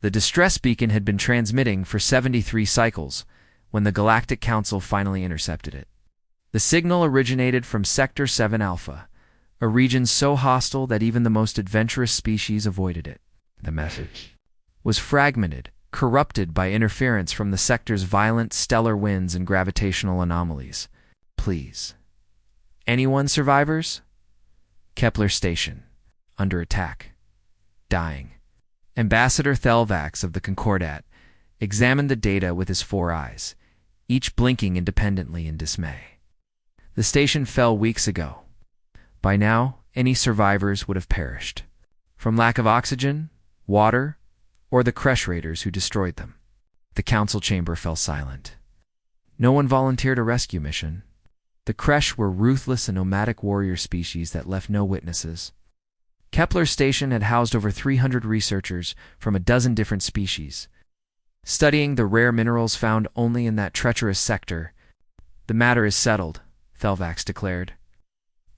The distress beacon had been transmitting for 73 cycles when the Galactic Council finally intercepted it. The signal originated from Sector 7 Alpha, a region so hostile that even the most adventurous species avoided it. The message was fragmented, corrupted by interference from the sector's violent stellar winds and gravitational anomalies. Please. Anyone survivors? Kepler Station. Under attack. Dying. Ambassador Thelvax of the Concordat examined the data with his 4 eyes, each blinking independently in dismay. The station fell weeks ago. By now, any survivors would have perished. From lack of oxygen, water, or the Kresh raiders who destroyed them. The council chamber fell silent. No one volunteered a rescue mission. The Kresh were ruthless and nomadic warrior species that left no witnesses. Kepler Station had housed over 300 researchers from a dozen different species, studying the rare minerals found only in that treacherous sector. The matter is settled, Thelvax declared.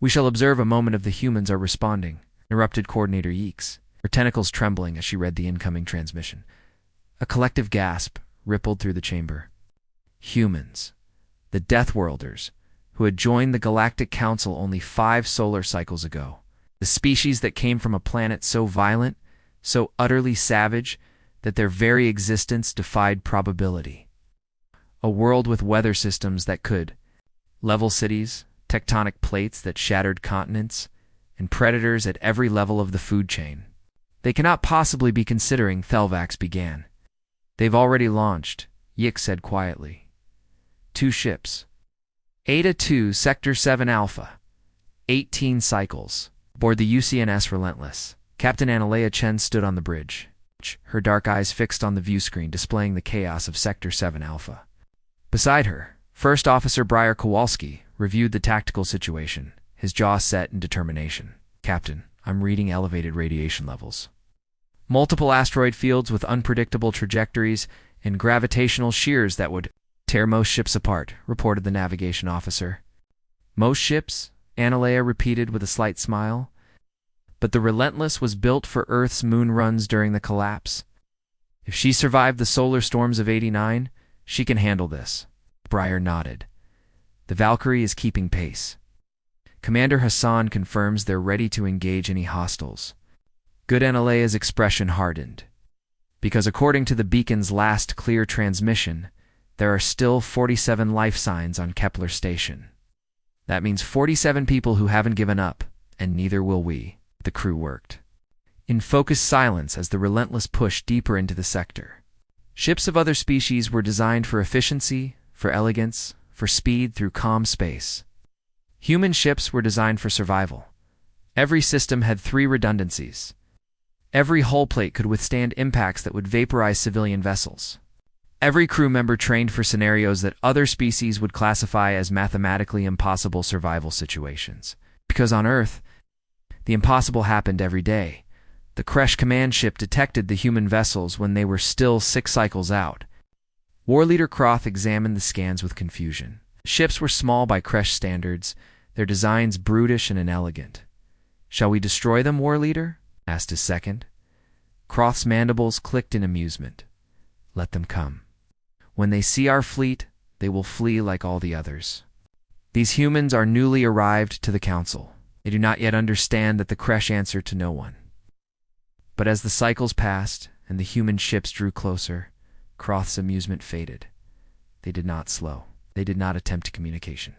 We shall observe a moment if the humans are responding, interrupted Coordinator Yeeks, her tentacles trembling as she read the incoming transmission. A collective gasp rippled through the chamber. Humans, the Deathworlders, who had joined the Galactic Council only 5 solar cycles ago. The species that came from a planet so violent, so utterly savage, that their very existence defied probability. A world with weather systems that could level cities, tectonic plates that shattered continents, and predators at every level of the food chain. They cannot possibly be considering, Thelvax began. They've already launched, Yik said quietly. 2 ships. Eta-2 Sector 7 Alpha. 18 cycles. Aboard the UCNS Relentless. Captain Analea Chen stood on the bridge, her dark eyes fixed on the viewscreen displaying the chaos of Sector 7 Alpha. Beside her, First Officer Briar Kowalski reviewed the tactical situation, his jaw set in determination. Captain, I'm reading elevated radiation levels. Multiple asteroid fields with unpredictable trajectories and gravitational shears that would tear most ships apart, reported the navigation officer. Most ships? Analea repeated with a slight smile. But the Relentless was built for Earth's moon runs during the collapse. If she survived the solar storms of '89, she can handle this. Briar nodded. The Valkyrie is keeping pace. Commander Hassan confirms they're ready to engage any hostiles. Good Analea's expression hardened. Because according to the beacon's last clear transmission, there are still 47 life signs on Kepler Station. That means 47 people who haven't given up, and neither will we. The crew worked in focused silence as the Relentless pushed deeper into the sector. Ships of other species were designed for efficiency, for elegance, for speed through calm space. Human ships were designed for survival. Every system had 3 redundancies. Every hull plate could withstand impacts that would vaporize civilian vessels. Every crew member trained for scenarios that other species would classify as mathematically impossible survival situations. Because on Earth, the impossible happened every day. The Kresh command ship detected the human vessels when they were still 6 cycles out. War Leader Croth examined the scans with confusion. Ships were small by Kresh standards, their designs brutish and inelegant. Shall we destroy them, War Leader? Asked his second. Croth's mandibles clicked in amusement. Let them come. When they see our fleet, they will flee like all the others. These humans are newly arrived to the Council. They do not yet understand that the Kresh answer to no one. But as the cycles passed and the human ships drew closer, Croth's amusement faded. They did not slow. They did not attempt communication.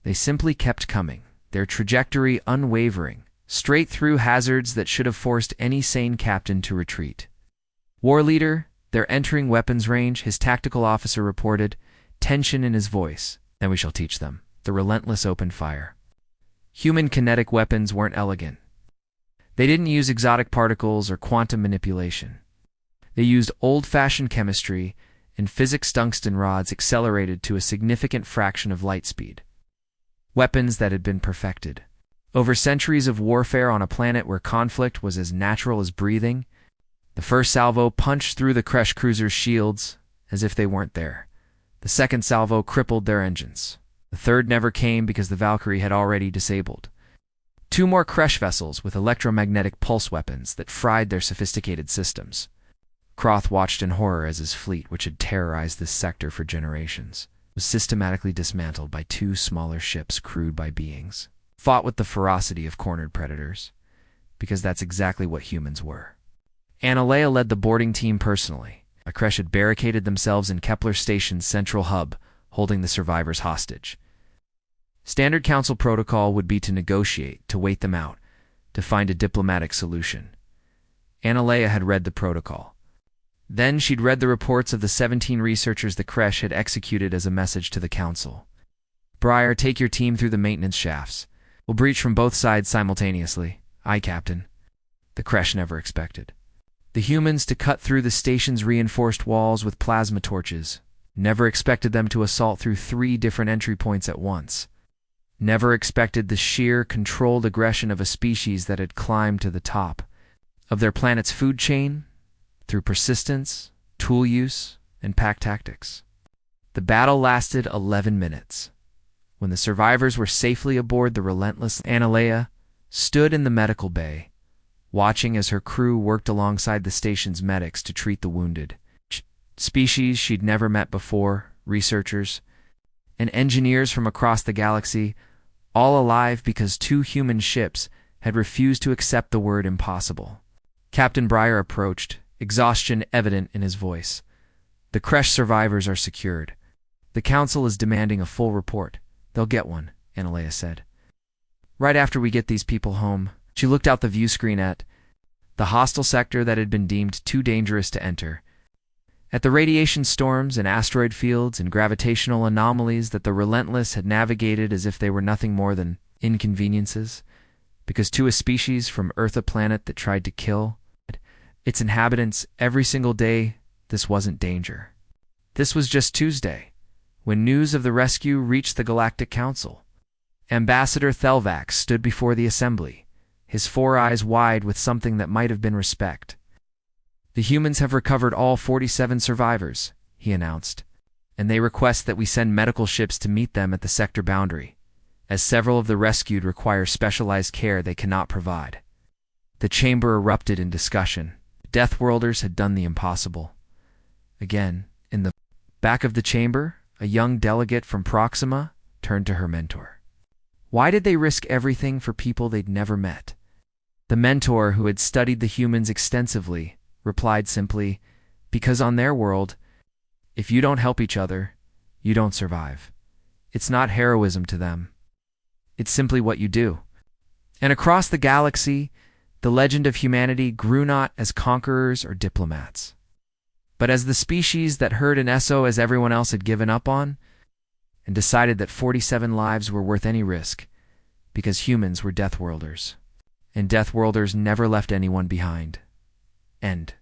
They simply kept coming, their trajectory unwavering, straight through hazards that should have forced any sane captain to retreat. War Leader, they're entering weapons range, his tactical officer reported, tension in his voice. Then we shall teach them. The Relentless opened fire. Human kinetic weapons weren't elegant. They didn't use exotic particles or quantum manipulation. They used old-fashioned chemistry and physics tungsten rods accelerated to a significant fraction of light speed. Weapons that had been perfected. Over centuries of warfare on a planet where conflict was as natural as breathing, the first salvo punched through the Kresh cruiser's shields as if they weren't there. The second salvo crippled their engines. The third never came because the Valkyrie had already disabled 2 more Kresh vessels with electromagnetic pulse weapons that fried their sophisticated systems. Croth watched in horror as his fleet, which had terrorized this sector for generations, was systematically dismantled by two smaller ships crewed by beings, fought with the ferocity of cornered predators, because that's exactly what humans were. Analea led the boarding team personally. Akresh had barricaded themselves in Kepler Station's central hub, holding the survivors hostage. Standard Council protocol would be to negotiate, to wait them out, to find a diplomatic solution. Analea had read the protocol. Then she'd read the reports of the 17 researchers the Kresh had executed as a message to the Council. Briar, take your team through the maintenance shafts. We'll breach from both sides simultaneously. Aye, Captain. The Kresh never expected the humans to cut through the station's reinforced walls with plasma torches. Never expected them to assault through 3 different entry points at once. Never expected the sheer, controlled aggression of a species that had climbed to the top of their planet's food chain through persistence, tool use, and pack tactics. The battle lasted 11 minutes. When the survivors were safely aboard the relentless, Analea stood in the medical bay, watching as her crew worked alongside the station's medics to treat the wounded. Species she'd never met before, researchers, and engineers from across the galaxy, all alive because 2 human ships had refused to accept the word impossible. Captain Briar approached, exhaustion evident in his voice. The Kresh survivors are secured. The Council is demanding a full report. They'll get one, Analea said. Right after we get these people home. She looked out the view screen at the hostile sector that had been deemed too dangerous to enter, at the radiation storms and asteroid fields and gravitational anomalies that the Relentless had navigated as if they were nothing more than inconveniences, because to a species from Earth, a planet that tried to kill its inhabitants every single day, this wasn't danger. This was just Tuesday, when news of the rescue reached the Galactic Council. Ambassador Thelvax stood before the Assembly, his 4 eyes wide with something that might have been respect. The humans have recovered all 47 survivors, he announced, and they request that we send medical ships to meet them at the sector boundary, as several of the rescued require specialized care they cannot provide. The chamber erupted in discussion. The Deathworlders had done the impossible. Again, in the back of the chamber, a young delegate from Proxima turned to her mentor. Why did they risk everything for people they'd never met? The mentor, who had studied the humans extensively, replied simply, because on their world, if you don't help each other, you don't survive. It's not heroism to them. It's simply what you do. And across the galaxy, the legend of humanity grew not as conquerors or diplomats, but as the species that heard an SOS everyone else had given up on, and decided that 47 lives were worth any risk, because humans were Deathworlders, and Deathworlders never left anyone behind. End.